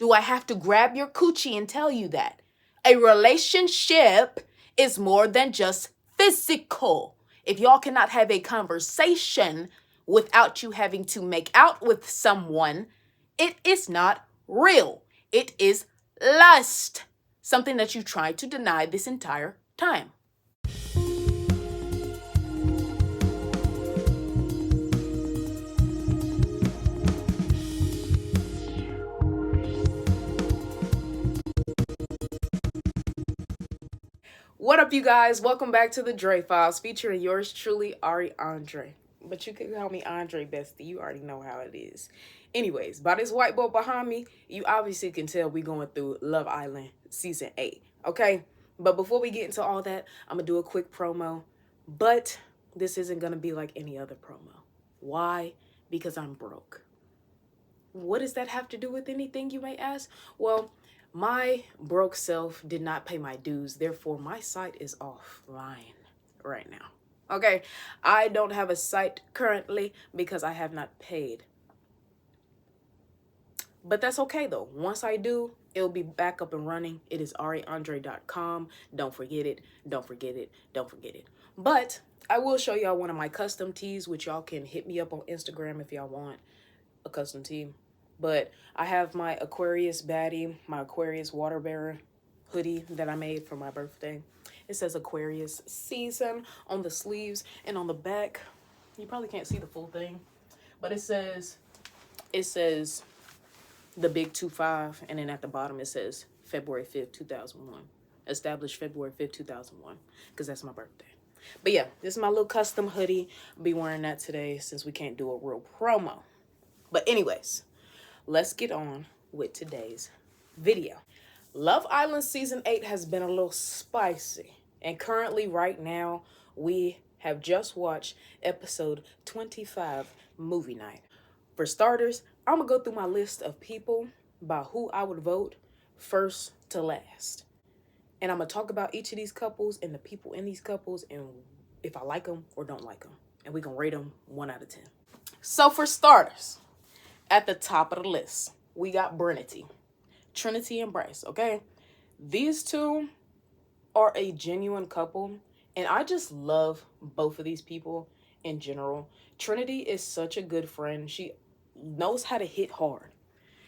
Do I have to grab your coochie and tell you that? A relationship is more than just physical. If y'all cannot have a conversation without you having to make out with someone, it is not real. It is lust. Something that you tried to deny this entire time. What up, you guys? Welcome back to the Dre Files, featuring yours truly, Ariandrellc. But you can call me Andre Bestie. You already know how it is. Anyways, by this whiteboard behind me, you obviously can tell we're going through Love Island Season 8, okay? But before we get into all that, I'm going to do a quick promo. But this isn't going to be like any other promo. Why? Because I'm broke. What does that have to do with anything, you may ask? Well, my broke self did not pay my dues. Therefore, my site is offline right now. Okay, I don't have a site currently because I have not paid. But that's okay though. Once I do, it'll be back up and running. It is ariandrellc.com. Don't forget it. Don't forget it. Don't forget it. But I will show y'all one of my custom tees, which y'all can hit me up on Instagram if y'all want a custom tee. But I have my Aquarius baddie, my Aquarius water bearer hoodie that I made for my birthday. It says Aquarius season on the sleeves, and on the back, you probably can't see the full thing, but it says the big 25, and then at the bottom it says February 5th, 2001. Established February 5th, 2001, because that's my birthday. But yeah, this is my little custom hoodie. I'll be wearing that today since we can't do a real promo. But anyways, let's get on with today's video. Love Island Season 8 has been a little spicy. And currently, right now, we have just watched episode 25, Movie Night. For starters, I'm going to go through my list of people by who I would vote first to last. And I'm going to talk about each of these couples and the people in these couples and if I like them or don't like them. And we're going to rate them 1 out of 10. So for starters, at the top of the list, we got Trinity and Bryce, okay? These two are a genuine couple, and I just love both of these people in general. Trinity is such a good friend. She knows how to hit hard.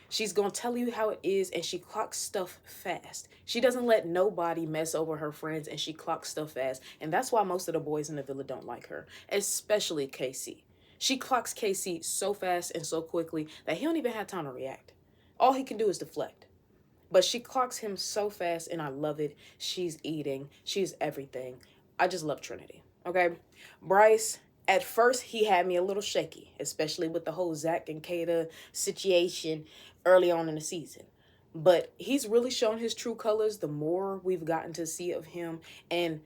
She's going to tell you how it is, and she clocks stuff fast. She doesn't let nobody mess over her friends, and she clocks stuff fast. And that's why most of the boys in the villa don't like her, especially KC. She clocks KC so fast and so quickly that he don't even have time to react. All he can do is deflect. But she clocks him so fast, and I love it. She's eating. She's everything. I just love Trinity, okay? Bryce, at first, he had me a little shaky, especially with the whole Zach and Kata situation early on in the season. But he's really shown his true colors the more we've gotten to see of him, and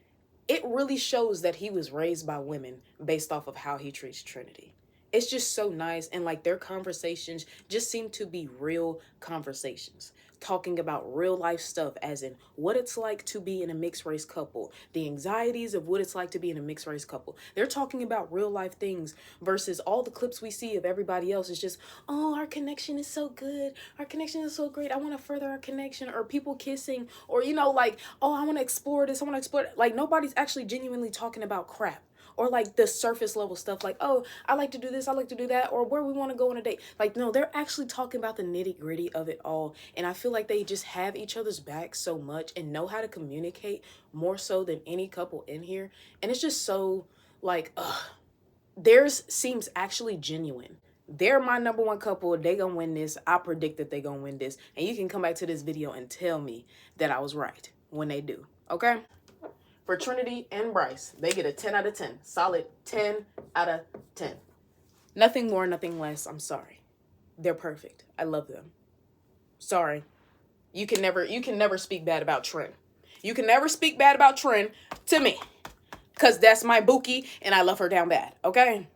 it really shows that he was raised by women based off of how he treats Trinity. It's just so nice, and like their conversations just seem to be real conversations, talking about real life stuff, as in what it's like to be in a mixed race couple, the anxieties of what it's like to be in a mixed race couple. They're talking about real life things versus all the clips we see of everybody else is just, oh, our connection is so good, our connection is so great, I want to further our connection, or people kissing, or like, oh, I want to explore this, I want to explore it. Like, nobody's actually genuinely talking about crap. Or like the surface level stuff, like, oh, I like to do this, I like to do that, or where we want to go on a date. Like, no, they're actually talking about the nitty gritty of it all. And I feel like they just have each other's back so much and know how to communicate more so than any couple in here. And it's just so like, theirs seems actually genuine. They're my number one couple. They gonna win this. I predict that they gonna win this. And you can come back to this video and tell me that I was right when they do, okay? For Trinity and Bryce, they get a 10 out of 10. Solid 10 out of 10. Nothing more, nothing less. I'm sorry. They're perfect. I love them. Sorry. You can never speak bad about Trin. You can never speak bad about Trin to me. Because that's my bookie, and I love her down bad, okay?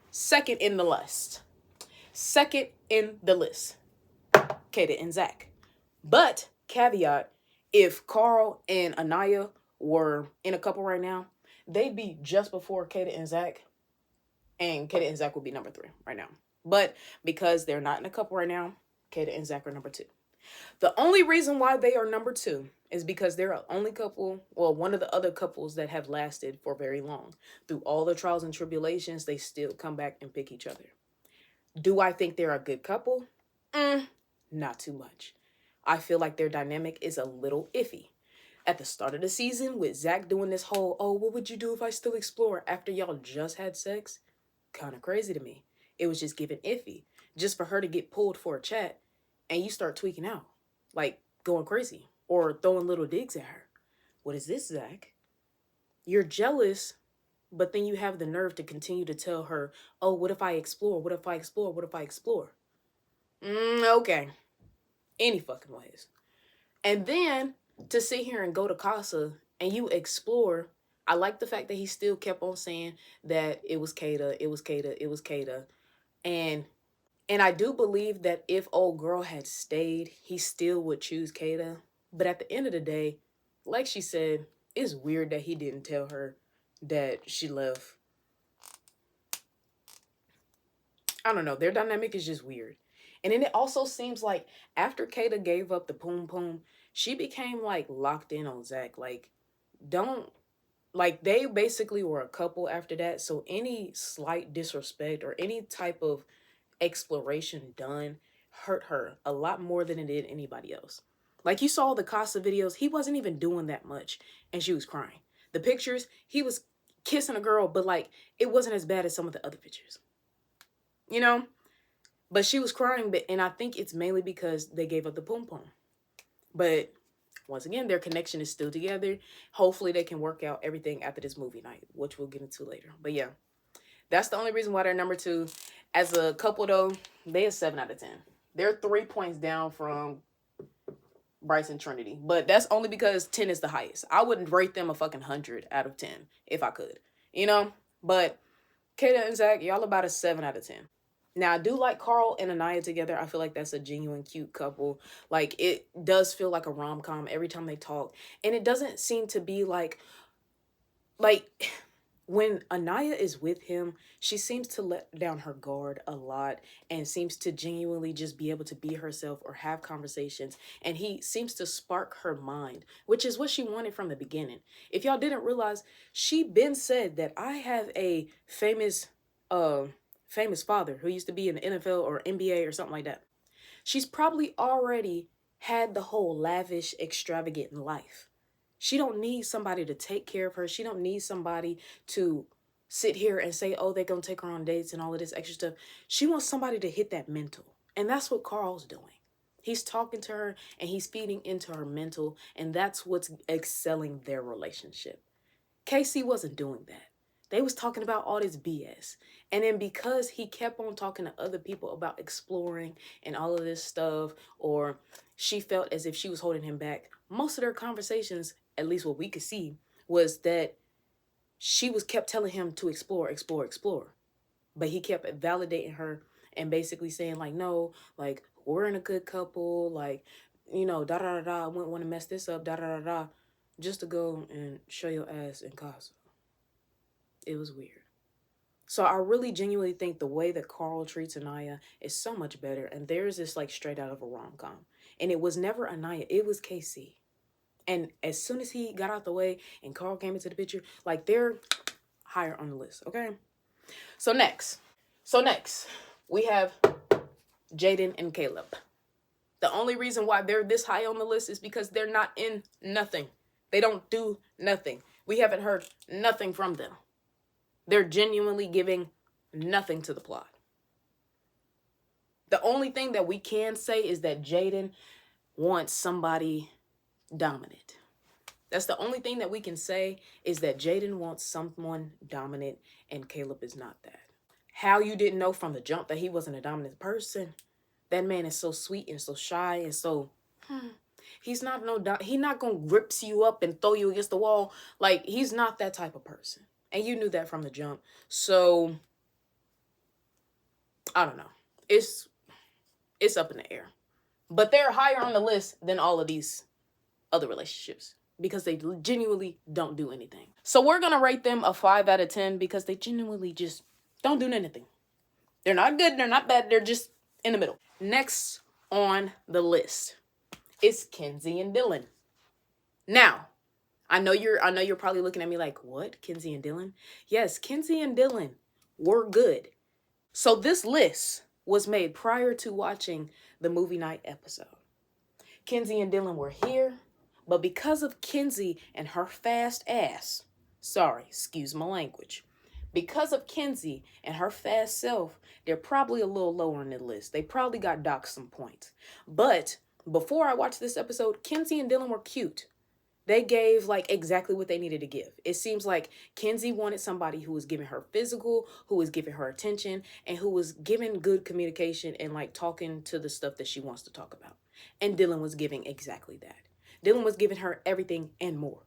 Second in the list. Kata and Zach. But, caveat, if Carl and Anaya were in a couple right now, they'd be just before Kata and Zach, and Kata and Zach would be number 3 right now. But because they're not in a couple right now, Kata and Zach are number 2. The only reason why they are number 2 is because they're the only couple, well, one of the other couples that have lasted for very long. Through all the trials and tribulations, they still come back and pick each other. Do I think they're a good couple? Not too much. I feel like their dynamic is a little iffy. At the start of the season, with Zach doing this whole, oh, what would you do if I still explore after y'all just had sex? Kind of crazy to me. It was just giving iffy. Just for her to get pulled for a chat and you start tweaking out. Like going crazy or throwing little digs at her. What is this, Zach? You're jealous, but then you have the nerve to continue to tell her, oh, what if I explore? What if I explore? What if I explore? Okay. Any fucking ways. And then to sit here and go to Casa and you explore, I like the fact that he still kept on saying that it was Kata, it was Kata, it was Kata. And I do believe that if old girl had stayed, he still would choose Kata. But at the end of the day, like she said, it's weird that he didn't tell her that she left. I don't know. Their dynamic is just weird. And then it also seems like after Kata gave up the poom poom, she became like locked in on Zach. Like, they basically were a couple after that. So any slight disrespect or any type of exploration done hurt her a lot more than it did anybody else. Like you saw the Casa videos, he wasn't even doing that much and she was crying. The pictures, he was kissing a girl, but like it wasn't as bad as some of the other pictures. You know? But she was crying, and I think it's mainly because they gave up the poom poom. But once again, their connection is still together. Hopefully they can work out everything after this movie night, which we'll get into later. But yeah, that's the only reason why they're number 2. As a couple though, they are 7 out of 10. They're 3 points down from Bryce and Trinity. But that's only because 10 is the highest. I wouldn't rate them a fucking 100 out of 10 if I could. You know? But Kata and Zach, y'all about a 7 out of 10. Now, I do like Carl and Anaya together. I feel like that's a genuine, cute couple. Like, it does feel like a rom-com every time they talk. And it doesn't seem to be like, when Anaya is with him, she seems to let down her guard a lot and seems to genuinely just be able to be herself or have conversations. And he seems to spark her mind, which is what she wanted from the beginning. If y'all didn't realize, she been said that I have a famous father who used to be in the NFL or NBA or something like that. She's probably already had the whole lavish, extravagant life. She don't need somebody to take care of her. She don't need somebody to sit here and say, oh, they're going to take her on dates and all of this extra stuff. She wants somebody to hit that mental. And that's what Carl's doing. He's talking to her and he's feeding into her mental. And that's what's excelling their relationship. Casey wasn't doing that. They was talking about all this BS. And then because he kept on talking to other people about exploring and all of this stuff, or she felt as if she was holding him back, most of their conversations, at least what we could see, was that she kept telling him to explore. But he kept validating her and basically saying like, no, like we're in a good couple, like, you know, I wouldn't want to mess this up, just to go and show your ass in Casa. It was weird. So I really genuinely think the way that Carl treats Anaya is so much better. And there's this like straight out of a rom-com. And it was never Anaya. It was KC. And as soon as he got out the way and Carl came into the picture, like they're higher on the list. Okay. So next we have Jaden and Caleb. The only reason why they're this high on the list is because they're not in nothing. They don't do nothing. We haven't heard nothing from them. They're genuinely giving nothing to the plot. The only thing that we can say is that Jaden wants somebody dominant. That's the only thing that we can say, is that Jaden wants someone dominant and Caleb is not that. How you didn't know from the jump that he wasn't a dominant person? That man is so sweet and so shy and so... He's not gonna grips you up and throw you against the wall. Like, he's not that type of person. And you knew that from the jump. So, I don't know. It's up in the air. But they're higher on the list than all of these other relationships, because they genuinely don't do anything. So we're going to rate them a 5 out of 10 because they genuinely just don't do anything. They're not good, they're not bad, they're just in the middle. Next on the list, It's Kenzie and Dylan. Now, I know you're probably looking at me like, what? Kenzie and Dylan? Yes, Kenzie and Dylan were good. So this list was made prior to watching the movie night episode. Kenzie and Dylan were here, but because of Kenzie and her fast ass, sorry, excuse my language, because of Kenzie and her fast self, they're probably a little lower on the list. They probably got docked some points. But before I watched this episode, Kenzie and Dylan were cute. They gave like exactly what they needed to give. It seems like Kenzie wanted somebody who was giving her physical, who was giving her attention, and who was giving good communication and like talking to the stuff that she wants to talk about. And Dylan was giving exactly that. Dylan was giving her everything and more.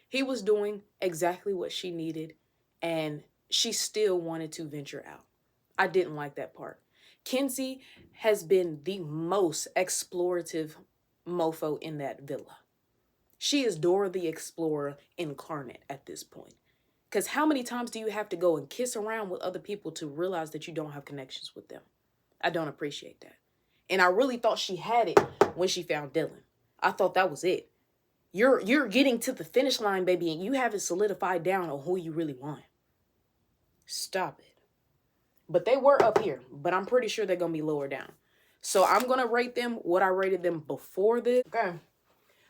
He was doing exactly what she needed, and she still wanted to venture out. I didn't like that part. Kenzie has been the most explorative mofo in that villa. She is Dora the Explorer incarnate at this point. Because how many times do you have to go and kiss around with other people to realize that you don't have connections with them? I don't appreciate that. And I really thought she had it when she found Dylan. I thought that was it. You're getting to the finish line, baby, and you haven't solidified down on who you really want. Stop it. But they were up here, but I'm pretty sure they're going to be lower down. So I'm going to rate them what I rated them before this. Okay.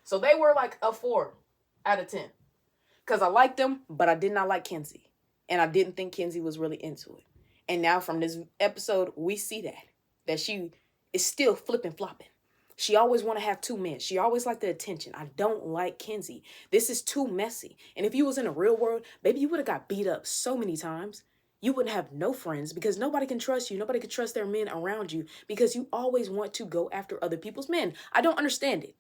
So they were like a 4 out of 10. Because I liked them, but I did not like Kenzie. And I didn't think Kenzie was really into it. And now from this episode, we see that she is still flipping flopping. She always want to have two men. She always like the attention. I don't like Kenzie. This is too messy. And if you was in the real world, baby, you would have got beat up so many times. You wouldn't have no friends because nobody can trust you. Nobody can trust their men around you because you always want to go after other people's men. I don't understand it.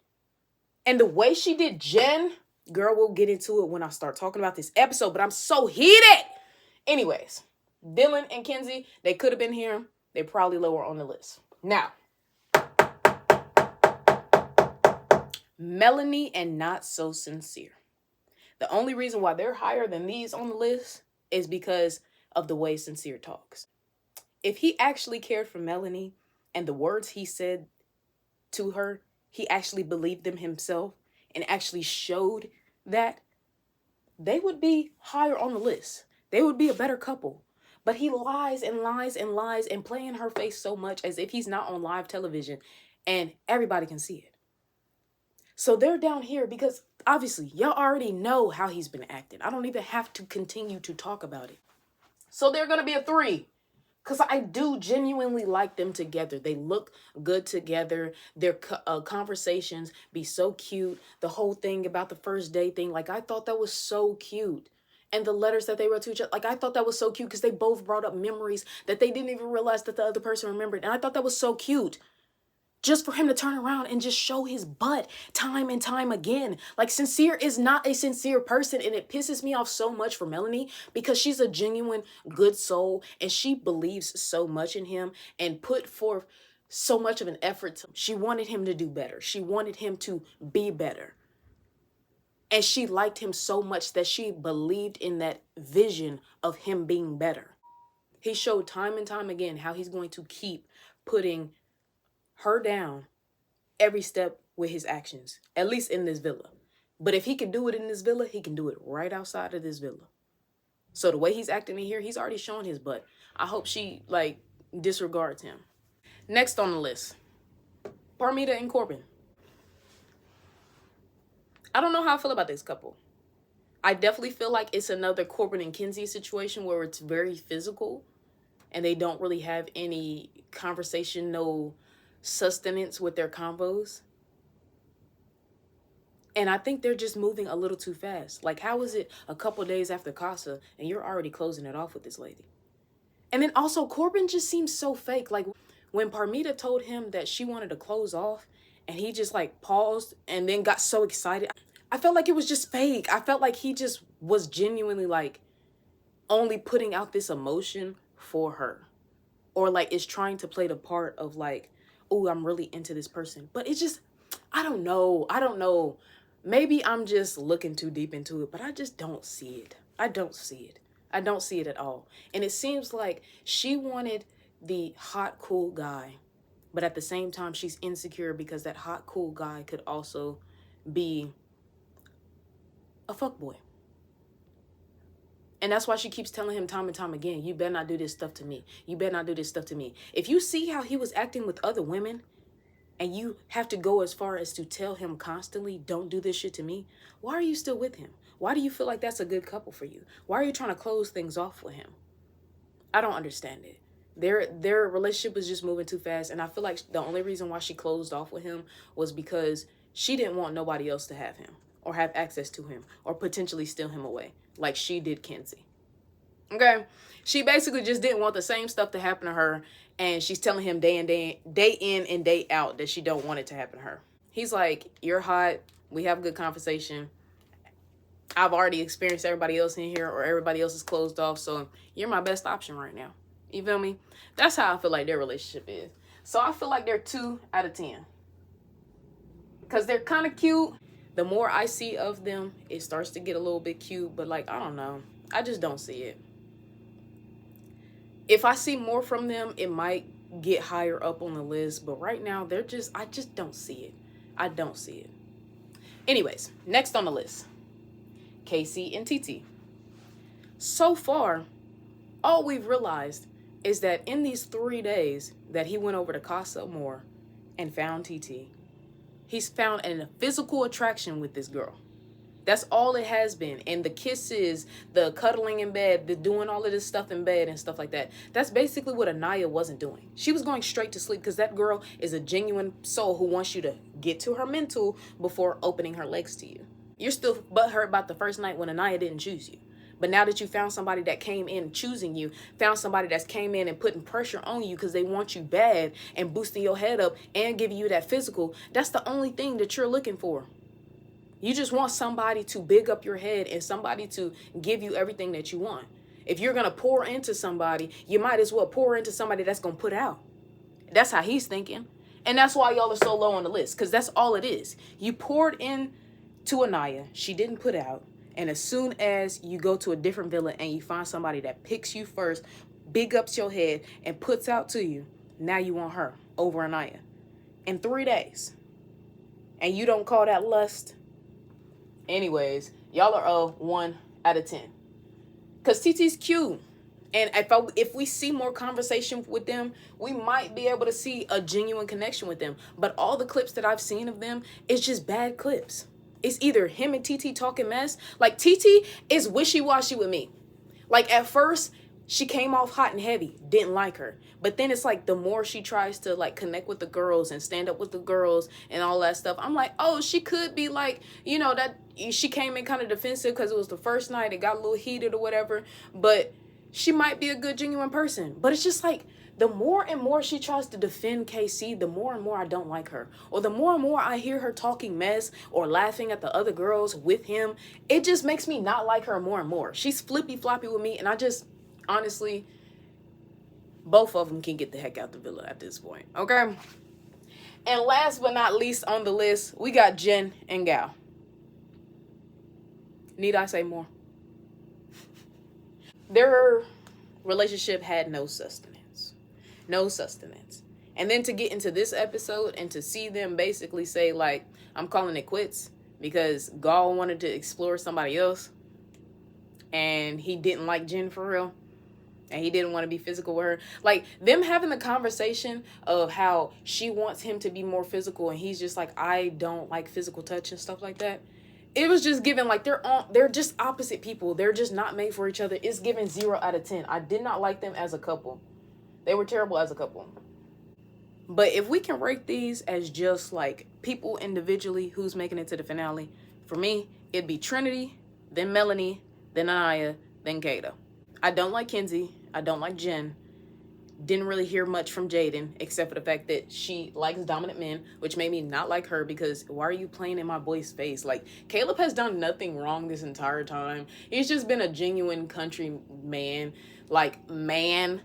And the way she did Jen, girl, we'll get into it when I start talking about this episode, but I'm so heated. Anyways, Dylan and Kenzie, they could have been here. They're probably lower on the list. Now, Melanie and Not So Sincere. The only reason why they're higher than these on the list is because of the way Sincere talks. If he actually cared for Melanie and the words he said to her, he actually believed them himself and actually showed that, they would be higher on the list. They would be a better couple. But he lies and lies and lies and play in her face so much as if he's not on live television and everybody can see it. So they're down here because obviously y'all already know how he's been acting. I don't even have to continue to talk about it. So they're going to be a 3. Because I do genuinely like them together. They look good together. Their conversations be so cute. The whole thing about the first day thing, like I thought that was so cute. And the letters that they wrote to each other, like I thought that was so cute because they both brought up memories that they didn't even realize that the other person remembered. And I thought that was so cute. Just for him to turn around and just show his butt time and time again. Like Sincere is not a sincere person, and it pisses me off so much for Melanie because she's a genuine good soul and she believes so much in him and put forth so much of an effort. She wanted him to do better. She wanted him to be better. And she liked him so much that she believed in that vision of him being better. He showed time and time again how he's going to keep putting her down every step with his actions, at least in this villa. But if he can do it in this villa, he can do it right outside of this villa. So the way he's acting in here, he's already shown his butt. I hope she like disregards him. Next on the list, Parmita and Corbin. I don't know how I feel about this couple. I definitely feel like it's another Corbin and Kenzie situation where it's very physical and they don't really have any conversation, no sustenance with their combos. And I think they're just moving a little too fast. Like, how is it a couple days after Casa and you're already closing it off with this lady? And then also Corbin just seems so fake. Like when Parmita told him that she wanted to close off and he just like paused and then got so excited, I felt like it was just fake. I felt like he just was genuinely like only putting out this emotion for her, or like is trying to play the part of like, oh, I'm really into this person. But it's just, I don't know. Maybe I'm just looking too deep into it, but I just don't see it. I don't see it at all. And it seems like she wanted the hot, cool guy But at the same time, she's insecure because that hot, cool guy could also be a fuckboy. And that's why she keeps telling him time and time again, you better not do this stuff to me. You better not do this stuff to me. If you see how he was acting with other women, and you have to go as far as to tell him constantly, don't do this shit to me, why are you still with him? Why do you feel like that's a good couple for you? Why are you trying to close things off with him? I don't understand it. Their relationship was just moving too fast, and I feel like the only reason why she closed off with him was because she didn't want nobody else to have him or have access to him or potentially steal him away like she did Kenzie. Okay? She basically just didn't want the same stuff to happen to her, and she's telling him day in and day out that she don't want it to happen to her. He's like, you're hot. We have a good conversation. I've already experienced everybody else in here, or everybody else is closed off, so you're my best option right now. You feel me? That's how I feel like their relationship is. So I feel like they're 2 out of 10. Because they're kind of cute. The more I see of them, it starts to get a little bit cute, but like, I don't know. I just don't see it. If I see more from them, it might get higher up on the list, but right now, I just don't see it. I don't see it. Anyways, next on the list, Casey and TT. So far, all we've realized is that in these 3 days that he went over to Casa Amor and found TT, he's found a physical attraction with this girl. That's all it has been. And the kisses, the cuddling in bed, the doing all of this stuff in bed and stuff like that. That's basically what Anaya wasn't doing. She was going straight to sleep because that girl is a genuine soul who wants you to get to her mental before opening her legs to you. You're still butthurt about the first night when Anaya didn't choose you. But now that you found somebody that came in choosing you, found somebody that's came in and putting pressure on you because they want you bad and boosting your head up and giving you that physical, that's the only thing that you're looking for. You just want somebody to big up your head and somebody to give you everything that you want. If you're going to pour into somebody, you might as well pour into somebody that's going to put out. That's how he's thinking. And that's why y'all are so low on the list, because that's all it is. You poured in to Anaya. She didn't put out. And as soon as you go to a different villa and you find somebody that picks you first, big ups your head, and puts out to you, now you want her over Anaya. In 3 days. And you don't call that lust? Anyways, y'all are 1 out of 10. Because TT's cute. And if we see more conversation with them, we might be able to see a genuine connection with them. But all the clips that I've seen of them, it's just bad clips. It's either him and TT talking mess. Like, TT is wishy-washy with me. Like, at first, she came off hot and heavy. Didn't like her. But then it's like the more she tries to, like, connect with the girls and stand up with the girls and all that stuff, I'm like, oh, she could be like, you know, that she came in kind of defensive because it was the first night. It got a little heated or whatever. But she might be a good, genuine person. But it's just like, the more and more she tries to defend KC, the more and more I don't like her. Or the more and more I hear her talking mess or laughing at the other girls with him, it just makes me not like her more and more. She's flippy-floppy with me, and I just, honestly, both of them can get the heck out the villa at this point, okay? And last but not least on the list, we got Jen and Gal. Need I say more? Their relationship had no sustenance. No sustenance. And then to get into this episode and to see them basically say, like, I'm calling it quits because Gal wanted to explore somebody else and he didn't like Jen for real and he didn't want to be physical with her. Like, them having the conversation of how she wants him to be more physical and he's just like, I don't like physical touch and stuff like that. It was just given like they're just opposite people. They're just not made for each other. It's given 0 out of 10. I did not like them as a couple. They were terrible as a couple. But if we can rate these as just like people individually who's making it to the finale, for me, it'd be Trinity, then Melanie, then Anaya, then Kata. I don't like Kenzie. I don't like Jen. Didn't really hear much from Jaden, except for the fact that she likes dominant men, which made me not like her because why are you playing in my boy's face? Like, Caleb has done nothing wrong this entire time. He's just been a genuine country man. Like, man.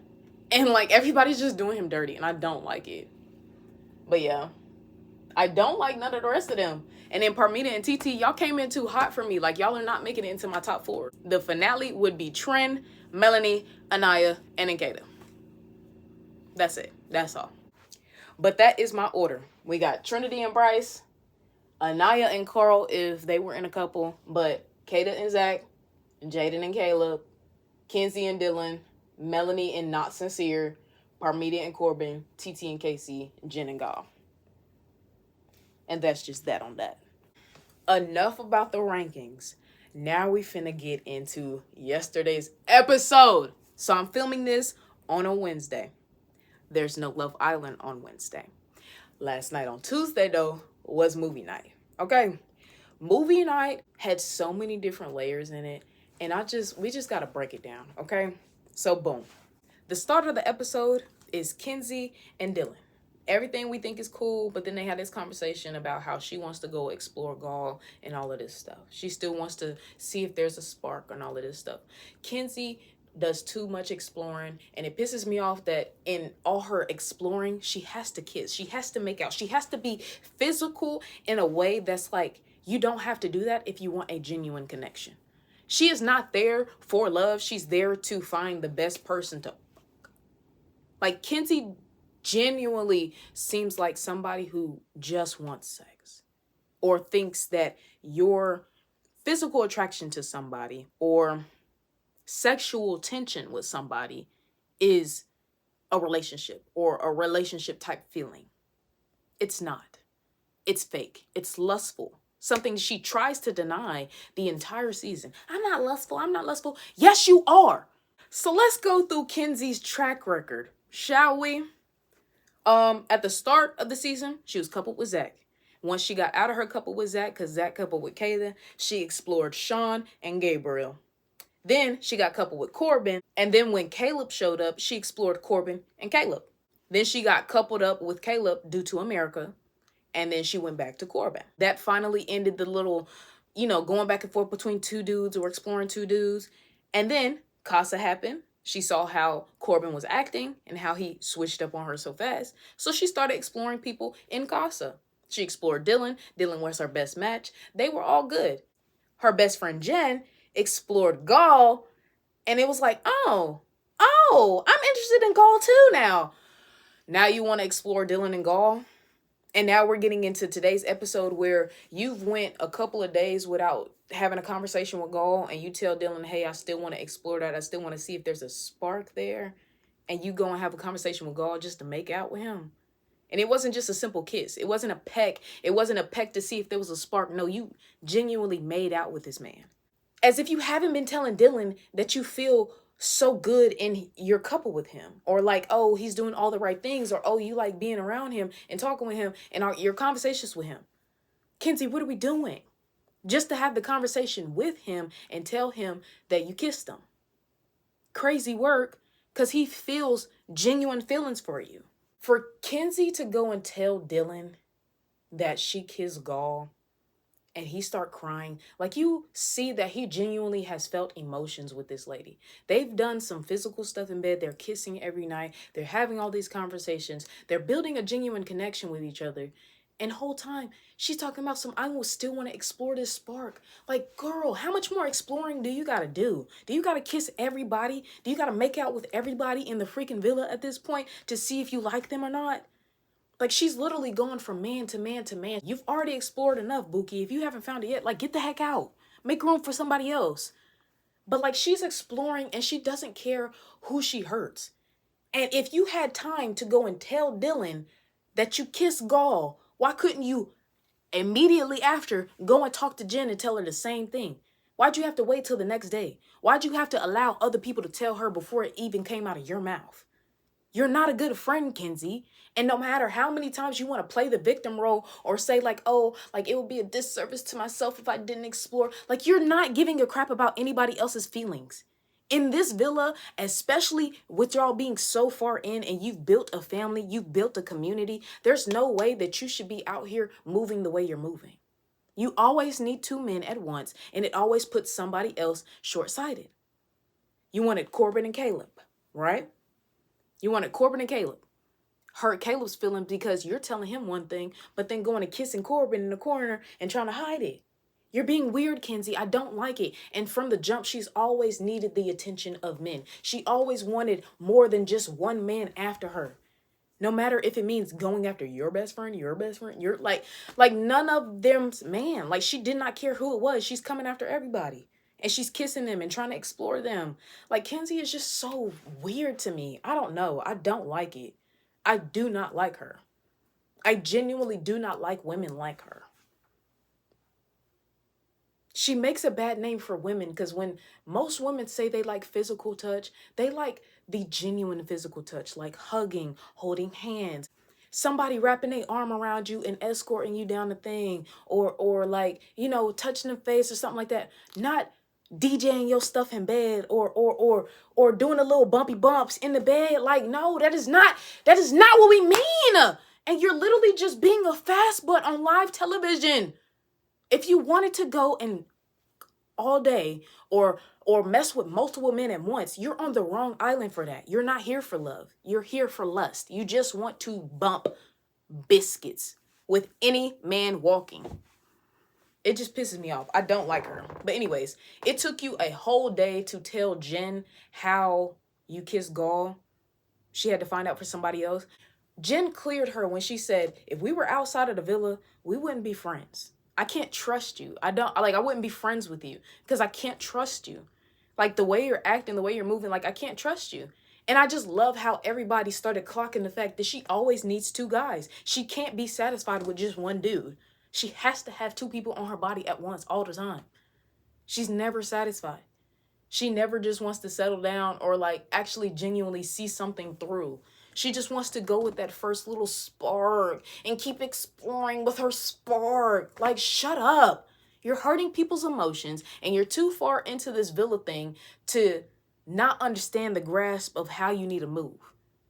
And, like, everybody's just doing him dirty, and I don't like it. But, yeah. I don't like none of the rest of them. And then Parmita and TT, y'all came in too hot for me. Like, y'all are not making it into my top 4. The finale would be Trin, Melanie, Anaya, and Nkata. That's it. That's all. But that is my order. We got Trinity and Bryce, Anaya and Carl if they were in a couple, but Kata and Zach, Jaden and Caleb, Kenzie and Dylan, Melanie and Not Sincere, Parmelia and Corbin, TT and Casey, Jen and Goff. And that's just that on that. Enough about the rankings. Now we finna get into yesterday's episode. So I'm filming this on a Wednesday. There's no Love Island on Wednesday. Last night on Tuesday, though, was movie night. Okay? Movie night had so many different layers in it, and we just gotta break it down, okay? So boom. The start of the episode is Kenzie and Dylan. Everything we think is cool, but then they had this conversation about how she wants to go explore Gaul and all of this stuff. She still wants to see if there's a spark and all of this stuff. Kenzie does too much exploring, and it pisses me off that in all her exploring, she has to kiss. She has to make out. She has to be physical in a way that's like, you don't have to do that if you want a genuine connection. She is not there for love. She's there to find the best person to. Like, Kenzie genuinely seems like somebody who just wants sex or thinks that your physical attraction to somebody or sexual tension with somebody is a relationship or a relationship type feeling. It's not. It's fake. It's lustful. Something she tries to deny the entire season. I'm not lustful. I'm not lustful. Yes, you are. So let's go through Kenzie's track record, shall we? At the start of the season, she was coupled with Zach. Once she got out of her couple with Zach, because Zach coupled with Kayla, she explored Sean and Gabriel. Then she got coupled with Corbin. And then when Caleb showed up, she explored Corbin and Caleb. Then she got coupled up with Caleb due to America. And then she went back to Corbin. That finally ended the little, going back and forth between two dudes or exploring two dudes. And then Casa happened. She saw how Corbin was acting and how he switched up on her so fast. So she started exploring people in Casa. She explored Dylan. Dylan was her best match. They were all good. Her best friend Jen explored Gaul. And it was like, oh, I'm interested in Gaul too now. Now you want to explore Dylan and Gaul? And now we're getting into today's episode where you've went a couple of days without having a conversation with Gaul, and you tell Dylan, hey, I still want to explore that. I still want to see if there's a spark there. And you go and have a conversation with Gaul just to make out with him. And it wasn't just a simple kiss. It wasn't a peck. It wasn't a peck to see if there was a spark. No, you genuinely made out with this man. As if you haven't been telling Dylan that you feel so good in your couple with him, or like, oh, he's doing all the right things, or oh, you like being around him and talking with him and your conversations with him. Kenzie, what are we doing? Just to have the conversation with him and tell him that you kissed him. Crazy work, because he feels genuine feelings for you. For Kenzie to go and tell Dylan that she kissed Gaul and he start crying, like, you see that he genuinely has felt emotions with this lady. They've done some physical stuff in bed. They're kissing every night. They're having all these conversations. They're building a genuine connection with each other. And the whole time, she's talking about I will still want to explore this spark. Like, girl, how much more exploring do you got to do? Do you got to kiss everybody? Do you got to make out with everybody in the freaking villa at this point to see if you like them or not? Like, she's literally going from man to man to man. You've already explored enough, Buki. If you haven't found it yet, like, get the heck out. Make room for somebody else. But, like, she's exploring and she doesn't care who she hurts. And if you had time to go and tell Dylan that you kissed Gaul, why couldn't you immediately after go and talk to Jen and tell her the same thing? Why'd you have to wait till the next day? Why'd you have to allow other people to tell her before it even came out of your mouth? You're not a good friend, Kenzie. And no matter how many times you want to play the victim role or say like, oh, like it would be a disservice to myself if I didn't explore. Like, you're not giving a crap about anybody else's feelings. In this villa, especially with y'all being so far in and you've built a family, you've built a community, there's no way that you should be out here moving the way you're moving. You always need two men at once, and it always puts somebody else short-sighted. You wanted Corbin and Caleb, right? You wanted Corbin and Caleb. Hurt Caleb's feelings because you're telling him one thing, but then going and kissing Corbin in the corner and trying to hide it. You're being weird, Kenzie. I don't like it. And from the jump, she's always needed the attention of men. She always wanted more than just one man after her. No matter if it means going after your best friend, you're like none of them's man. Like she did not care who it was. She's coming after everybody. And she's kissing them and trying to explore them. Like Kenzie is just so weird to me. I don't know. I don't like it. I do not like her. I genuinely do not like women like her. She makes a bad name for women because when most women say they like physical touch, they like the genuine physical touch, like hugging, holding hands, somebody wrapping their arm around you and escorting you down the thing, or like, you know, touching the face or something like that. Not DJing your stuff in bed or doing a little bumpy bumps in the bed. Like, no, that is not what we mean. And you're literally just being a fast butt on live television. If you wanted to go and all day or mess with multiple men at once, you're on the wrong island for that. You're not here for love. You're here for lust. You just want to bump biscuits with any man walking. It just pisses me off. I don't like her. But anyways, it took you a whole day to tell Jen how you kissed Gaul. She had to find out for somebody else. Jen cleared her when she said, if we were outside of the villa, we wouldn't be friends. I can't trust you. I wouldn't be friends with you because I can't trust you. Like the way you're acting, the way you're moving, like I can't trust you. And I just love how everybody started clocking the fact that she always needs two guys. She can't be satisfied with just one dude. She has to have two people on her body at once all the time. She's never satisfied. She never just wants to settle down or like actually genuinely see something through. She just wants to go with that first little spark and keep exploring with her spark. Like, shut up. You're hurting people's emotions and you're too far into this villa thing to not understand the grasp of how you need to move.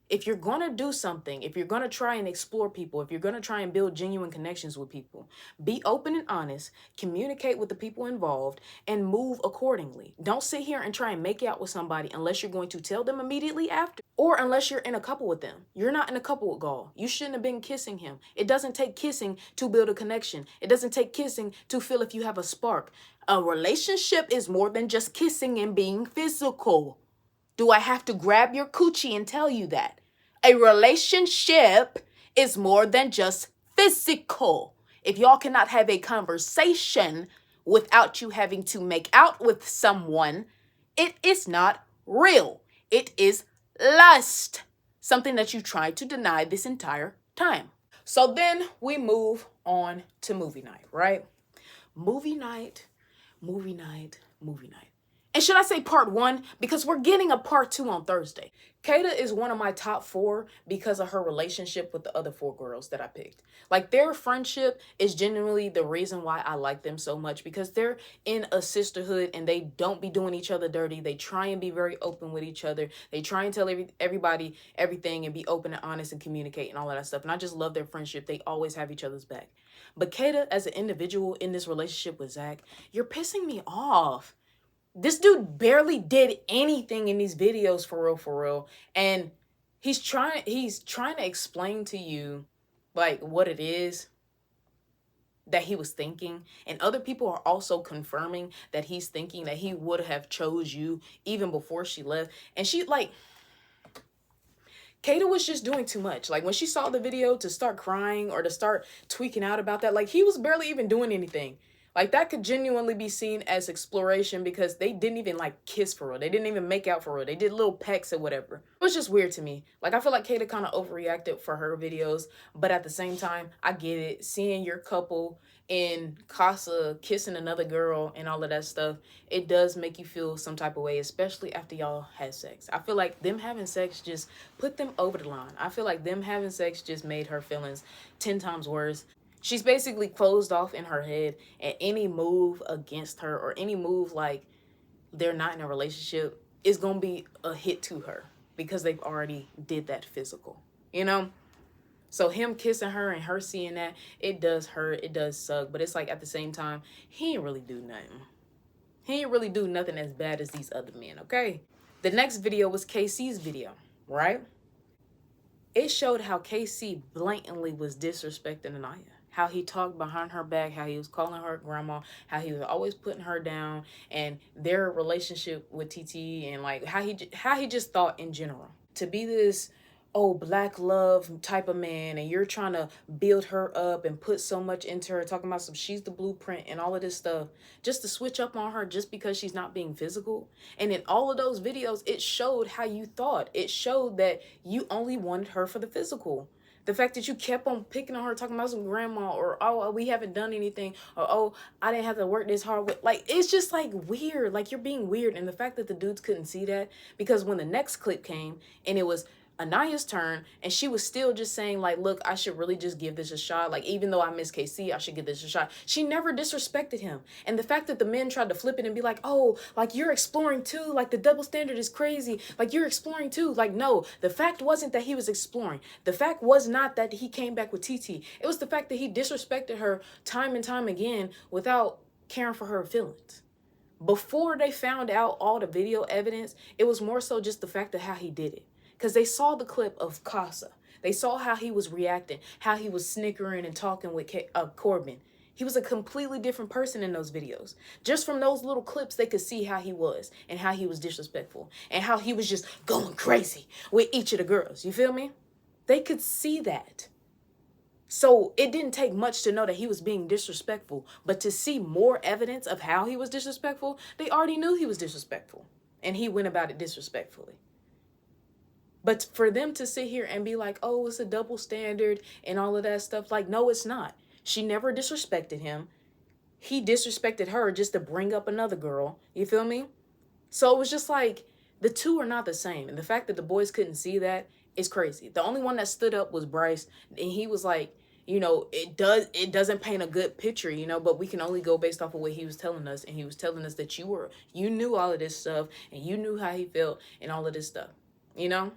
If you're going to do something, if you're going to try and explore people, if you're going to try and build genuine connections with people, be open and honest, communicate with the people involved, and move accordingly. Don't sit here and try and make out with somebody unless you're going to tell them immediately after, or unless you're in a couple with them. You're not in a couple with Gaul. You shouldn't have been kissing him. It doesn't take kissing to build a connection. It doesn't take kissing to feel if you have a spark. A relationship is more than just kissing and being physical. Do I have to grab your coochie and tell you that? A relationship is more than just physical. If y'all cannot have a conversation without you having to make out with someone, it is not real. It is lust. Something that you tried to deny this entire time. So then we move on to movie night, right? Movie night. And should I say part 1? Because we're getting a part 2 on Thursday. Kata is one of my top 4 because of her relationship with the other 4 girls that I picked. Like, their friendship is genuinely the reason why I like them so much, because they're in a sisterhood and they don't be doing each other dirty. They try and be very open with each other. They try and tell everybody everything and be open and honest and communicate and all of that stuff. And I just love their friendship. They always have each other's back. But Kata, as an individual in this relationship with Zach, you're pissing me off. This dude barely did anything in these videos for real. And he's trying to explain to you like what it is that he was thinking. And other people are also confirming that he's thinking that he would have chose you even before she left. And she like, Kata was just doing too much. Like when she saw the video to start crying or to start tweaking out about that, like he was barely even doing anything. Like, that could genuinely be seen as exploration because they didn't even, like, kiss for real. They didn't even make out for real. They did little pecks or whatever. It was just weird to me. Like, I feel like Kata kind of overreacted for her videos. But at the same time, I get it. Seeing your couple in Casa kissing another girl and all of that stuff, it does make you feel some type of way, especially after y'all had sex. I feel like them having sex just put them over the line. I feel like them having sex just made her feelings 10 times worse. She's basically closed off in her head, and any move against her or any move like they're not in a relationship is going to be a hit to her because they've already did that physical, you know? So him kissing her and her seeing that, it does hurt, it does suck, but it's like at the same time, he ain't really do nothing. He ain't really do nothing as bad as these other men, okay? The next video was KC's video, right? It showed how KC blatantly was disrespecting Anaya. How he talked behind her back, how he was calling her grandma, how he was always putting her down, and their relationship with TT, and like how he just thought in general. To be this oh, black love type of man, and you're trying to build her up and put so much into her, talking about some she's the blueprint and all of this stuff, just to switch up on her just because she's not being physical. And in all of those videos, it showed how you thought. It showed that you only wanted her for the physical. The fact that you kept on picking on her, talking about some grandma, or oh, we haven't done anything, or oh, I didn't have to work this hard with, like, it's just like weird. Like, you're being weird. And the fact that the dudes couldn't see that, because when the next clip came and it was Anaya's turn, and she was still just saying, like, look, I should really just give this a shot. Like, even though I miss KC, I should give this a shot. She never disrespected him. And the fact that the men tried to flip it and be like, oh, like, you're exploring too. Like, the double standard is crazy. Like, you're exploring too. Like, no, the fact wasn't that he was exploring. The fact was not that he came back with TT. It was the fact that he disrespected her time and time again without caring for her feelings. Before they found out all the video evidence, it was more so just the fact of how he did it. Because they saw the clip of Casa. They saw how he was reacting, how he was snickering and talking with Corbin. He was a completely different person in those videos. Just from those little clips, they could see how he was and how he was disrespectful and how he was just going crazy with each of the girls. You feel me? They could see that. So it didn't take much to know that he was being disrespectful, but to see more evidence of how he was disrespectful, they already knew he was disrespectful, and he went about it disrespectfully. But for them to sit here and be like, oh, it's a double standard and all of that stuff, like, no, it's not. She never disrespected him. He disrespected her just to bring up another girl. You feel me? So it was just like, the two are not the same. And the fact that the boys couldn't see that is crazy. The only one that stood up was Bryce. And he was like, you know, it doesn't paint a good picture, you know, but we can only go based off of what he was telling us. And he was telling us that you knew all of this stuff and you knew how he felt and all of this stuff, you know?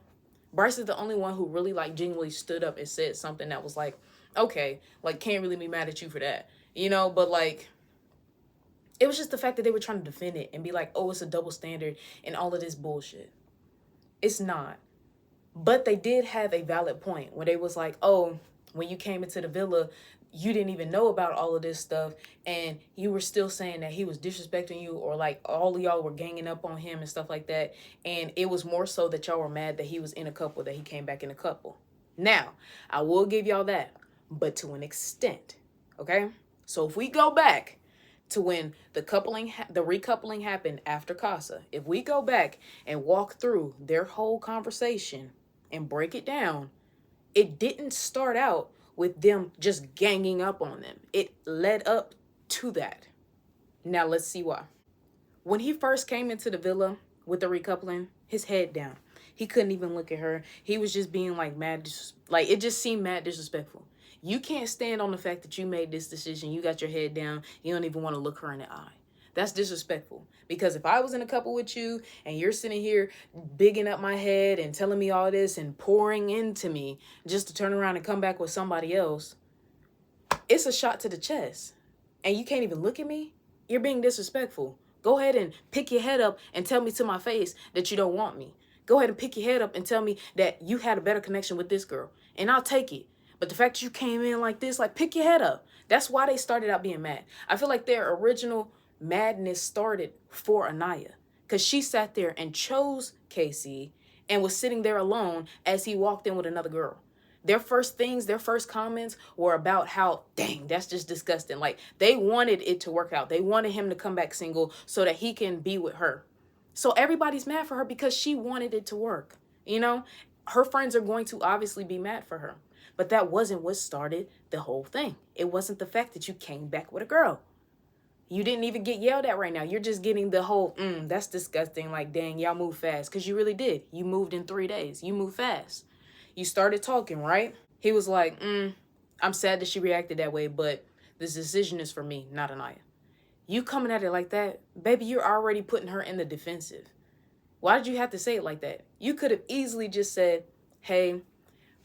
Bryce is the only one who really, like, genuinely stood up and said something that was like, okay, like, can't really be mad at you for that, you know? But, like, it was just the fact that they were trying to defend it and be like, oh, it's a double standard and all of this bullshit. It's not. But they did have a valid point where they was like, oh, when you came into the villa, you didn't even know about all of this stuff, and you were still saying that he was disrespecting you, or like all of y'all were ganging up on him and stuff like that. And it was more so that y'all were mad that he was in a couple, that he came back in a couple. Now, I will give y'all that, but to an extent, okay? So if we go back to when the recoupling happened after Casa, if we go back and walk through their whole conversation and break it down, it didn't start out with them just ganging up on them. It led up to that. Now let's see why. When he first came into the villa with the recoupling, his head down. He couldn't even look at her. He was just being like mad, like it just seemed mad disrespectful. You can't stand on the fact that you made this decision. You got your head down. You don't even want to look her in the eye. That's disrespectful. Because if I was in a couple with you and you're sitting here bigging up my head and telling me all this and pouring into me just to turn around and come back with somebody else, it's a shot to the chest. And you can't even look at me? You're being disrespectful. Go ahead and pick your head up and tell me to my face that you don't want me. Go ahead and pick your head up and tell me that you had a better connection with this girl. And I'll take it. But the fact that you came in like this, like, pick your head up. That's why they started out being mad. I feel like their original madness started for Anaya, because she sat there and chose Casey and was sitting there alone as he walked in with another girl. Their first comments were about how, dang, that's just disgusting. Like, they wanted it to work out. They wanted him to come back single so that he can be with her. So everybody's mad for her because she wanted it to work. You know, her friends are going to obviously be mad for her. But that wasn't what started the whole thing. It wasn't the fact that you came back with a girl. You didn't even get yelled at right now. You're just getting the whole, that's disgusting. Like, dang, y'all move fast. Because you really did. You moved in 3 days. You moved fast. You started talking, right? He was like, I'm sad that she reacted that way, but this decision is for me, not Anaya. You coming at it like that, baby, you're already putting her in the defensive. Why did you have to say it like that? You could have easily just said, hey,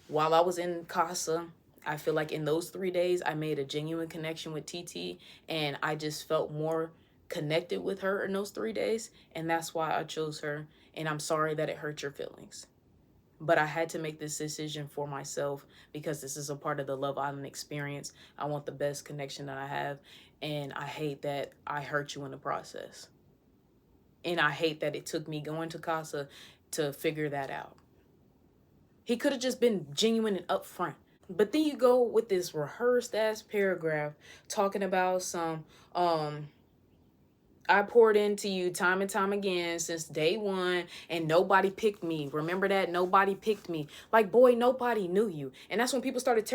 while I was in Casa, I feel like in those 3 days, I made a genuine connection with TT, and I just felt more connected with her in those 3 days, and that's why I chose her, and I'm sorry that it hurt your feelings. But I had to make this decision for myself because this is a part of the Love Island experience. I want the best connection that I have, and I hate that I hurt you in the process. And I hate that it took me going to Casa to figure that out. He could have just been genuine and upfront. But then you go with this rehearsed ass paragraph talking about some I poured into you time and time again since day one, and nobody picked me. Remember that? Nobody picked me. Like, boy, nobody knew you. And that's when people started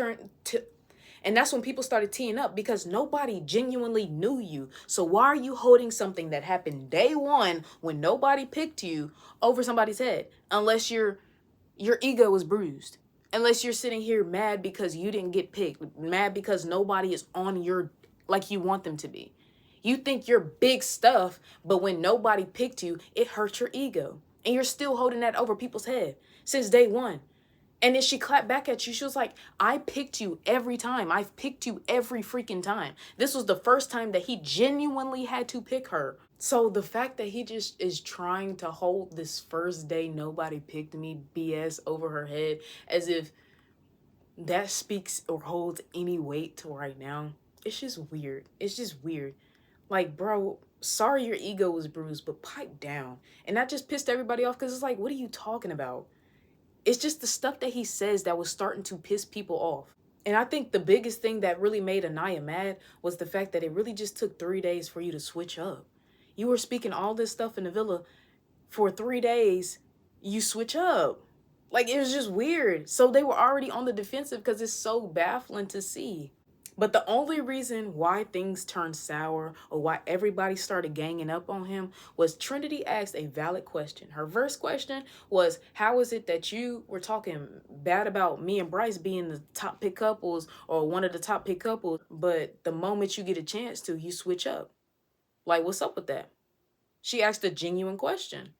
teeing up, because nobody genuinely knew you. So why are you holding something that happened day one when nobody picked you over somebody's head? Unless your ego was bruised. Unless you're sitting here mad because you didn't get picked. Mad because nobody is on your, like you want them to be. You think you're big stuff, but when nobody picked you, it hurts your ego. And you're still holding that over people's head since day one. And then she clapped back at you. She was like, I picked you every time. I've picked you every freaking time. This was the first time that he genuinely had to pick her. So the fact that he just is trying to hold this first day nobody picked me BS over her head, as if that speaks or holds any weight to right now, it's just weird. It's just weird. Like, bro, sorry your ego was bruised, but pipe down. And that just pissed everybody off, because it's like, what are you talking about? It's just the stuff that he says that was starting to piss people off. And I think the biggest thing that really made Anaya mad was the fact that it really just took 3 days for you to switch up. You were speaking all this stuff in the villa for 3 days. You switch up. Like, it was just weird. So they were already on the defensive because it's so baffling to see. But the only reason why things turned sour, or why everybody started ganging up on him, was Trinity asked a valid question. Her first question was, how is it that you were talking bad about me and Bryce being the top pick couples, or one of the top pick couples, but the moment you get a chance to, you switch up? Like, what's up with that? She asked a genuine question.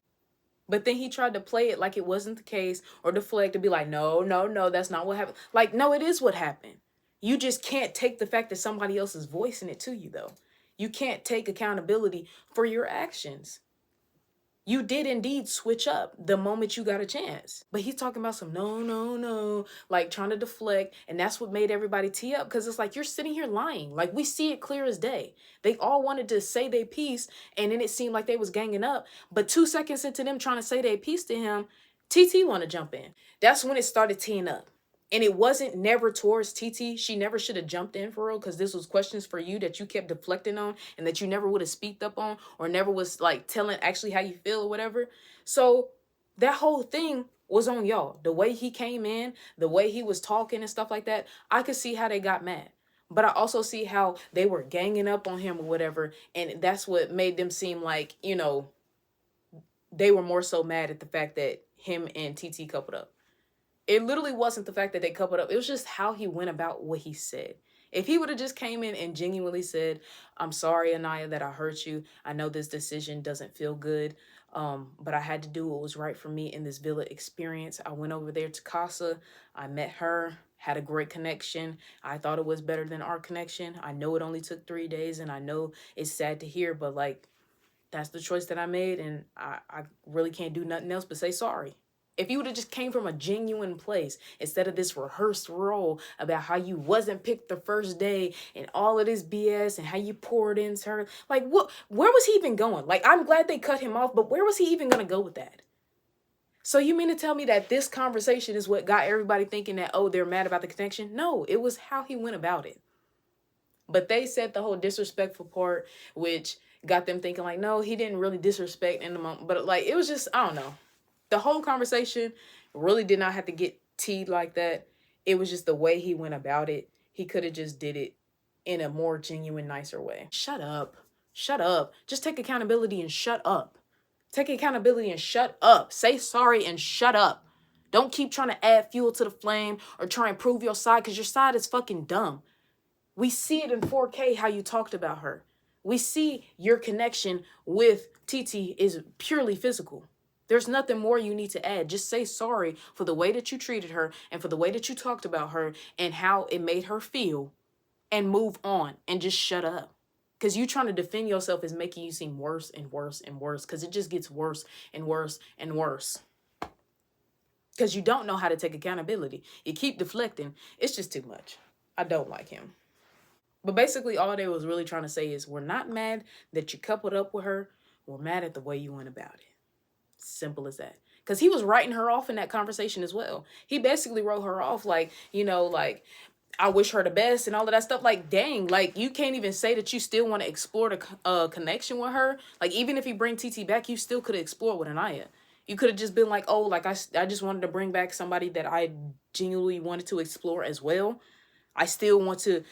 But then he tried to play it like it wasn't the case, or deflect to be like, no, no, no, that's not what happened. Like, no, it is what happened. You just can't take the fact that somebody else is voicing it to you, though. You can't take accountability for your actions. You did indeed switch up the moment you got a chance. But he's talking about some no, no, no, like trying to deflect. And that's what made everybody tee up, because it's like, you're sitting here lying. Like, we see it clear as day. They all wanted to say their piece, and then it seemed like they was ganging up. But 2 seconds into them trying to say their piece to him, TT want to jump in. That's when it started teeing up. And it wasn't never towards TT. She never should have jumped in for real, because this was questions for you that you kept deflecting on, and that you never would have speaked up on, or never was like telling actually how you feel or whatever. So that whole thing was on y'all. The way he came in, the way he was talking and stuff like that, I could see how they got mad. But I also see how they were ganging up on him or whatever. And that's what made them seem like, you know, they were more so mad at the fact that him and TT coupled up. It literally wasn't the fact that they coupled up. It was just how he went about what he said. If he would have just came in and genuinely said, I'm sorry, Anaya, that I hurt you. I know this decision doesn't feel good, but I had to do what was right for me in this villa experience. I went over there to Casa. I met her, had a great connection. I thought it was better than our connection. I know it only took 3 days, and I know it's sad to hear, but like, that's the choice that I made, and I really can't do nothing else but say sorry. If you would have just came from a genuine place, instead of this rehearsed role about how you wasn't picked the first day and all of this BS and how you poured into her, like, what? Where was he even going? Like, I'm glad they cut him off, but where was he even going to go with that? So you mean to tell me that this conversation is what got everybody thinking that, oh, they're mad about the connection? No, it was how he went about it. But they said the whole disrespectful part, which got them thinking like, no, he didn't really disrespect in the moment. But like, it was just, I don't know. The whole conversation really did not have to get teed like that. It was just the way he went about it. He could have just did it in a more genuine, nicer way. Shut up. Shut up. Just take accountability and shut up. Take accountability and shut up. Say sorry and shut up. Don't keep trying to add fuel to the flame or try and prove your side, because your side is fucking dumb. We see it in 4K how you talked about her. We see your connection with TT is purely physical. There's nothing more you need to add. Just say sorry for the way that you treated her and for the way that you talked about her and how it made her feel, and move on and just shut up. Because you trying to defend yourself is making you seem worse and worse and worse, because it just gets worse and worse and worse. Because you don't know how to take accountability. You keep deflecting. It's just too much. I don't like him. But basically all they was really trying to say is, we're not mad that you coupled up with her. We're mad at the way you went about it. Simple as that. Because he was writing her off in that conversation as well. He basically wrote her off like, like, I wish her the best and all of that stuff. Like, dang, like, you can't even say that you still want to explore the connection with her. Like, even if you bring TT back, you still could have explored with Anaya. You could have just been like, oh, like, I just wanted to bring back somebody that I genuinely wanted to explore as well. I still want to,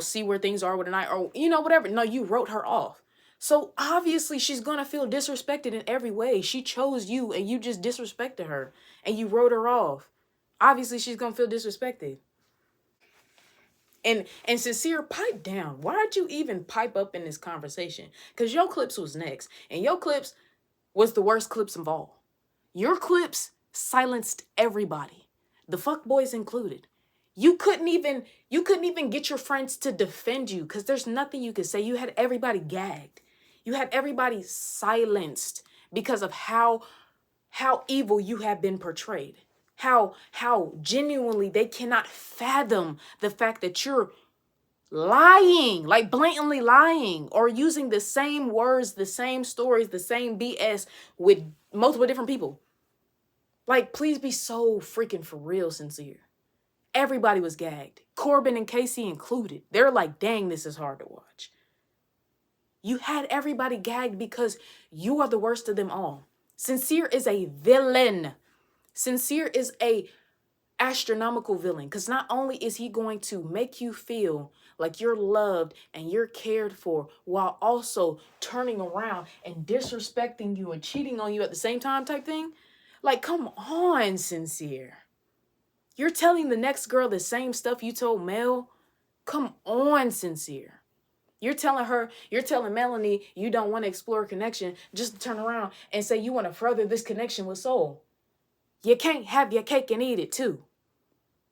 see where things are with Anaya, or, whatever. No, you wrote her off. So obviously she's going to feel disrespected in every way. She chose you and you just disrespected her and you wrote her off. Obviously she's going to feel disrespected. And Sincere, pipe down. Why'd you even pipe up in this conversation? Because your clips was next. And your clips was the worst clips of all. Your clips silenced everybody. The fuck boys included. You couldn't even get your friends to defend you because there's nothing you could say. You had everybody gagged. You had everybody silenced because of how evil you have been portrayed. How genuinely they cannot fathom the fact that you're lying, like blatantly lying, or using the same words, the same stories, the same BS with multiple different people. Like, please be so freaking for real sincere. Everybody was gagged. Corbin and Casey included. They're like, dang, this is hard to watch. You had everybody gagged because you are the worst of them all. Sincere is a villain. Sincere is a astronomical villain, because not only is he going to make you feel like you're loved and you're cared for while also turning around and disrespecting you and cheating on you at the same time type thing. Like, come on, Sincere. You're telling the next girl the same stuff you told Mel? Come on, Sincere. You're telling Melanie you don't want to explore a connection just to turn around and say you want to further this connection with Soul. You can't have your cake and eat it too.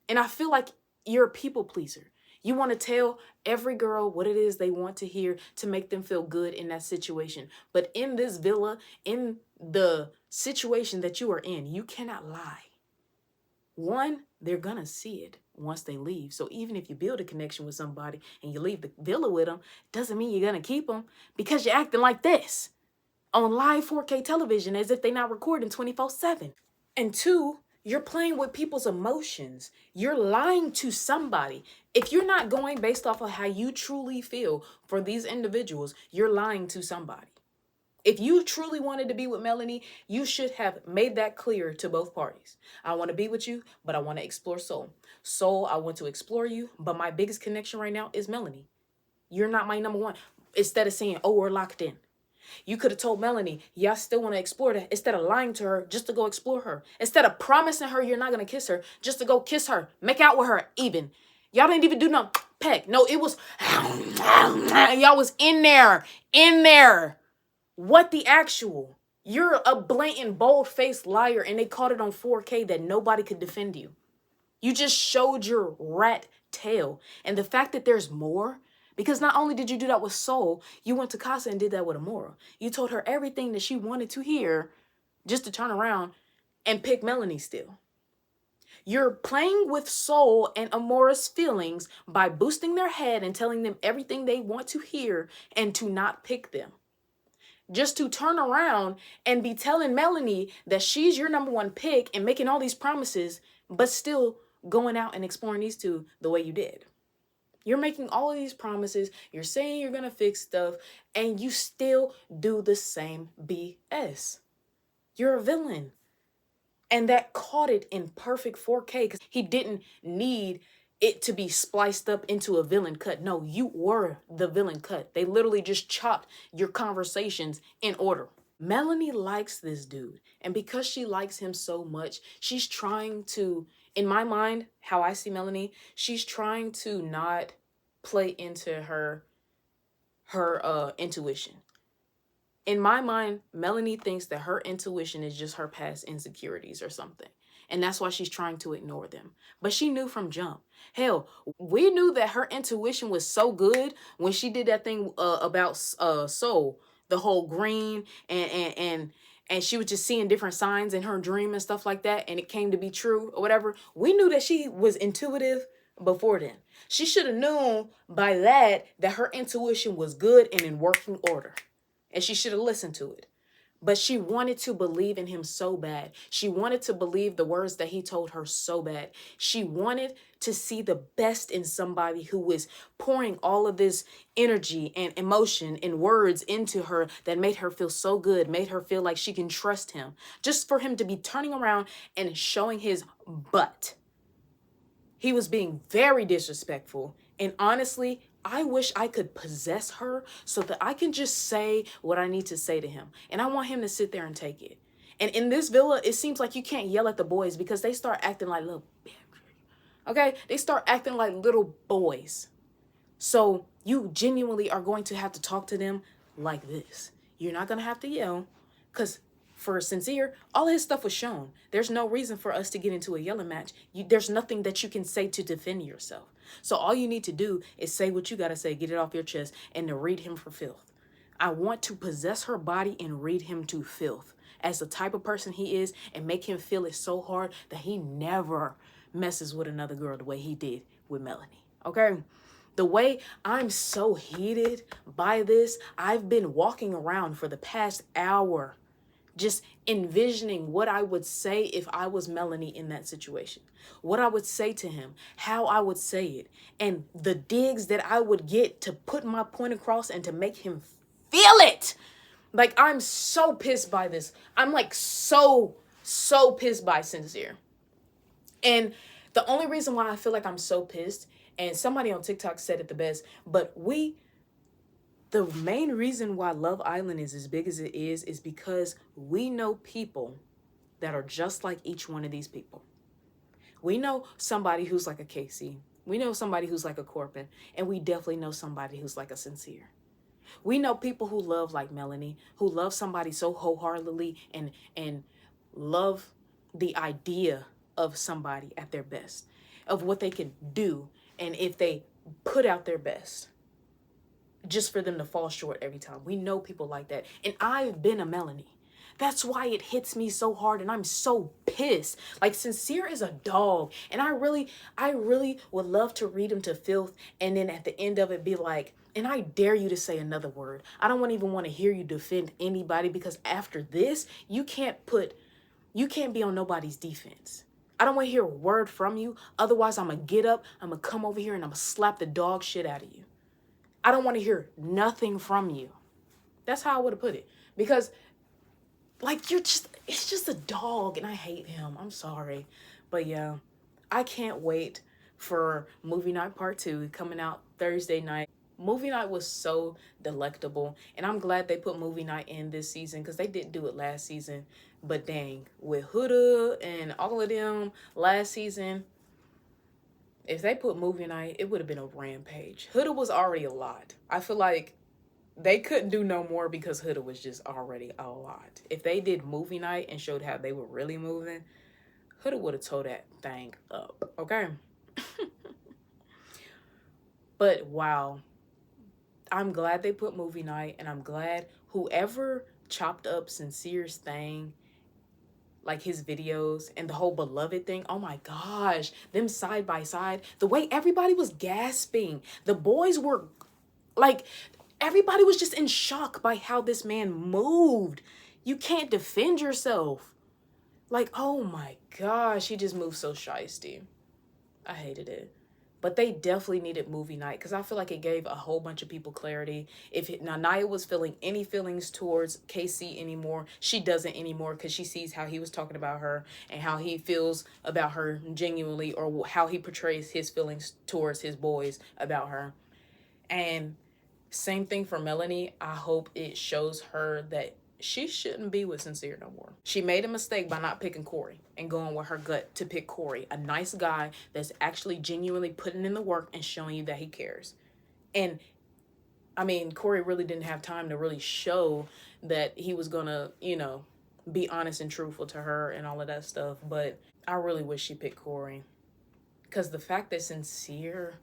And I feel like you're a people pleaser. You want to tell every girl what it is they want to hear to make them feel good in that situation. But in this villa, in the situation that you are in, you cannot lie. One, they're going to see it once they leave. So even if you build a connection with somebody and you leave the villa with them, doesn't mean you're going to keep them because you're acting like this on live 4K television as if they're not recording 24/7. And two, you're playing with people's emotions. You're lying to somebody. If you're not going based off of how you truly feel for these individuals, you're lying to somebody. If you truly wanted to be with Melanie, you should have made that clear to both parties. I want to be with you, but I want to explore Soul. Soul, I want to explore you, but my biggest connection right now is Melanie. You're not my number one. Instead of saying, oh, we're locked in. You could have told Melanie, yeah, I still want to explore that, instead of lying to her just to go explore her. Instead of promising her you're not going to kiss her just to go kiss her, make out with her even. Y'all didn't even do no peck. No, it was, y'all was in there. What the actual? You're a blatant, bold-faced liar, and they caught it on 4K that nobody could defend you. You just showed your rat tail. And the fact that there's more, because not only did you do that with Soul, you went to Casa and did that with Amora. You told her everything that she wanted to hear just to turn around and pick Melanie still. You're playing with Soul and Amora's feelings by boosting their head and telling them everything they want to hear and to not pick them. Just to turn around and be telling Melanie that she's your number one pick and making all these promises, but still going out and exploring these two the way you did. You're making all of these promises. You're saying you're going to fix stuff, and you still do the same BS. You're a villain. And that caught it in perfect 4K because he didn't need it to be spliced up into a villain cut. No, you were the villain cut. They literally just chopped your conversations in order. Melanie likes this dude. And because she likes him so much, she's trying to, in my mind, how I see Melanie, she's trying to not play into her intuition. In my mind, Melanie thinks that her intuition is just her past insecurities or something. And that's why she's trying to ignore them. But she knew from jump. Hell, we knew that her intuition was so good when she did that thing about Soul, the whole green and she was just seeing different signs in her dream and stuff like that, and it came to be true or whatever. We knew that she was intuitive before then. She should have known by that her intuition was good and in working order. And she should have listened to it. But she wanted to believe in him so bad. She wanted to believe the words that he told her so bad. She wanted to see the best in somebody who is pouring all of this energy and emotion and words into her that made her feel so good, made her feel like she can trust him. Just for him to be turning around and showing his butt. He was being very disrespectful. And honestly, I wish I could possess her so that I can just say what I need to say to him. And I want him to sit there and take it. And in this villa, it seems like you can't yell at the boys because they start acting like little bitches. Okay? They start acting like little boys. So you genuinely are going to have to talk to them like this. You're not going to have to yell because for Sincere, all his stuff was shown. There's no reason for us to get into a yelling match. There's nothing that you can say to defend yourself. So all you need to do is say what you got to say, get it off your chest, and to read him for filth. I want to possess her body and read him to filth as the type of person he is and make him feel it so hard that he never messes with another girl the way he did with Melanie. Okay? The way I'm so heated by this, I've been walking around for the past hour just envisioning what I would say if I was Melanie in that situation, what I would say to him, how I would say it, and the digs that I would get to put my point across and to make him feel it. Like, I'm so pissed by this. I'm like so pissed by Sincere. And the only reason why I feel like I'm so pissed, and somebody on TikTok said it the best, but the main reason why Love Island is as big as it is because we know people that are just like each one of these people. We know somebody who's like a Casey. We know somebody who's like a Corbin. And we definitely know somebody who's like a Sincere. We know people who love like Melanie, who love somebody so wholeheartedly and love the idea of somebody at their best, of what they can do, and if they put out their best, just for them to fall short every time. We know people like that. And I've been a Melanie. That's why it hits me so hard and I'm so pissed. Like, Sincere is a dog. And I really would love to read him to filth and then at the end of it be like, and I dare you to say another word. I don't even want to hear you defend anybody because after this, you can't be on nobody's defense. I don't want to hear a word from you. Otherwise, I'm going to get up, I'm going to come over here and I'm going to slap the dog shit out of you. I don't want to hear nothing from you. That's how I would have put it. Because, like, it's just a dog and I hate him. I'm sorry. But yeah, I can't wait for Movie Night Part 2 coming out Thursday night. Movie Night was so delectable. And I'm glad they put Movie Night in this season because they didn't do it last season. But dang, with Huda and all of them last season, if they put Movie Night, it would have been a rampage. Huda was already a lot. I feel like they couldn't do no more because Huda was just already a lot. If they did Movie Night and showed how they were really moving, Huda would have tore that thing up, okay? But wow, I'm glad they put Movie Night, and I'm glad whoever chopped up Sincere's thing, like his videos and the whole Beloved thing, oh my gosh, them side by side, the way everybody was gasping, the boys were like, everybody was just in shock by how this man moved. You can't defend yourself. Like, oh my gosh, he just moved so shiesty. I hated it. But they definitely needed Movie Night because I feel like it gave a whole bunch of people clarity. Now Nia was feeling any feelings towards KC anymore, she doesn't anymore because she sees how he was talking about her and how he feels about her genuinely, or how he portrays his feelings towards his boys about her. And same thing for Melanie. I hope it shows her that she shouldn't be with Sincere no more. She made a mistake by not picking Corey and going with her gut to pick Corey, a nice guy that's actually genuinely putting in the work and showing you that he cares. And I mean, Corey really didn't have time to really show that he was gonna, be honest and truthful to her and all of that stuff. But I really wish she picked Corey, because the fact that Sincere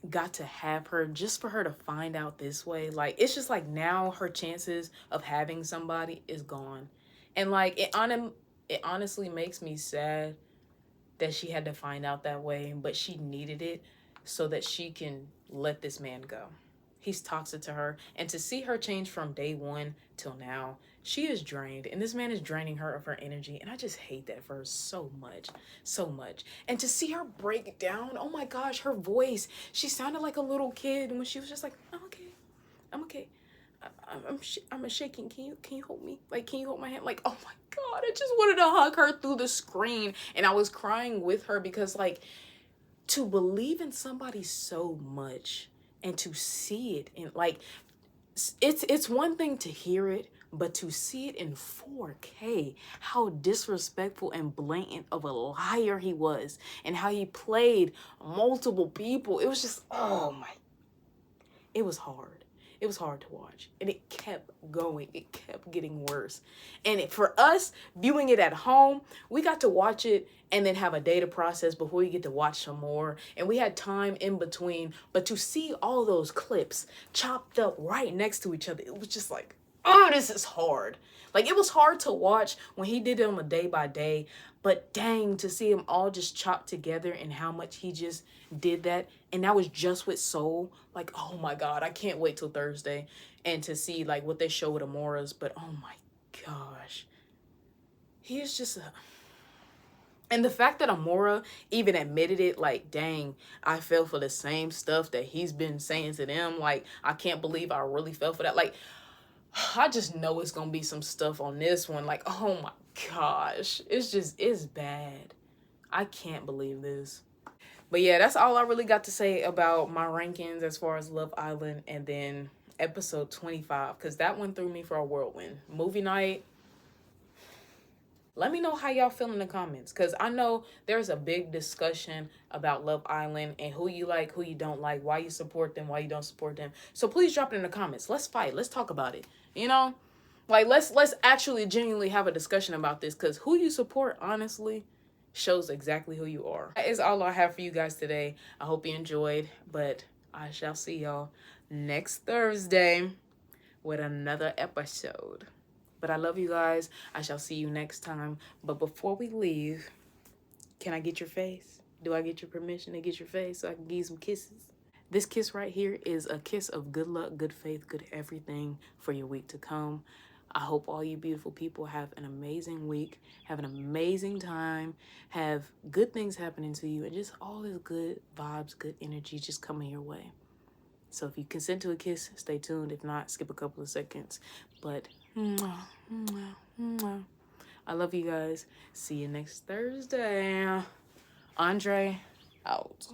got to have her just for her to find out this way, like, it's just like now her chances of having somebody is gone. And like, it honestly makes me sad that she had to find out that way, but she needed it so that she can let this man go. He's toxic to her. And to see her change from day one till now, she is drained. And this man is draining her of her energy. And I just hate that for her so much. So much. And to see her break down, oh my gosh, her voice. She sounded like a little kid when she was just like, I'm okay. I'm okay. I'm shaking. Can you hold me? Like, can you hold my hand? Like, oh my God, I just wanted to hug her through the screen. And I was crying with her because, like, to believe in somebody so much and to see it, and like, it's one thing to hear it, but to see it in 4K, how disrespectful and blatant of a liar he was, and how he played multiple people. It was just, oh my, it was hard. It was hard to watch, and it kept going. It kept getting worse. And for us viewing it at home, we got to watch it and then have a day to process before we get to watch some more. And we had time in between, but to see all those clips chopped up right next to each other, it was just like, oh, this is hard. Like, it was hard to watch when he did it on a day by day, but dang, to see them all just chopped together and how much he just did that. And that was just with Soul. Like, oh my God, I can't wait till Thursday and to see like what they show with Amora's. But oh my gosh, he is just a... And the fact that Amora even admitted it, like, dang, I fell for the same stuff that he's been saying to them. Like, I can't believe I really fell for that. Like, I just know it's gonna be some stuff on this one. Like, oh my gosh, it's bad. I can't believe this. But yeah, that's all I really got to say about my rankings as far as Love Island, and then episode 25, because that one threw me for a whirlwind. Movie night. Let me know how y'all feel in the comments, because I know there's a big discussion about Love Island and who you like, who you don't like, why you support them, why you don't support them. So please drop it in the comments. Let's fight. Let's talk about it. You know, like, let's actually genuinely have a discussion about this, because who you support, honestly, shows exactly who you are. That is all I have for you guys today. I hope you enjoyed, but I shall see y'all next Thursday with another episode. But I love you guys. I shall see you next time. But before we leave, can I get your face? Do I get your permission to get your face so I can give you some kisses? This kiss right here is a kiss of good luck, good faith, good everything for your week to come. I hope all you beautiful people have an amazing week, have an amazing time, have good things happening to you, and just all this good vibes, good energy just coming your way. So if you consent to a kiss, stay tuned. If not, skip a couple of seconds. But mwah, mwah, mwah. I love you guys. See you next Thursday. Andre out.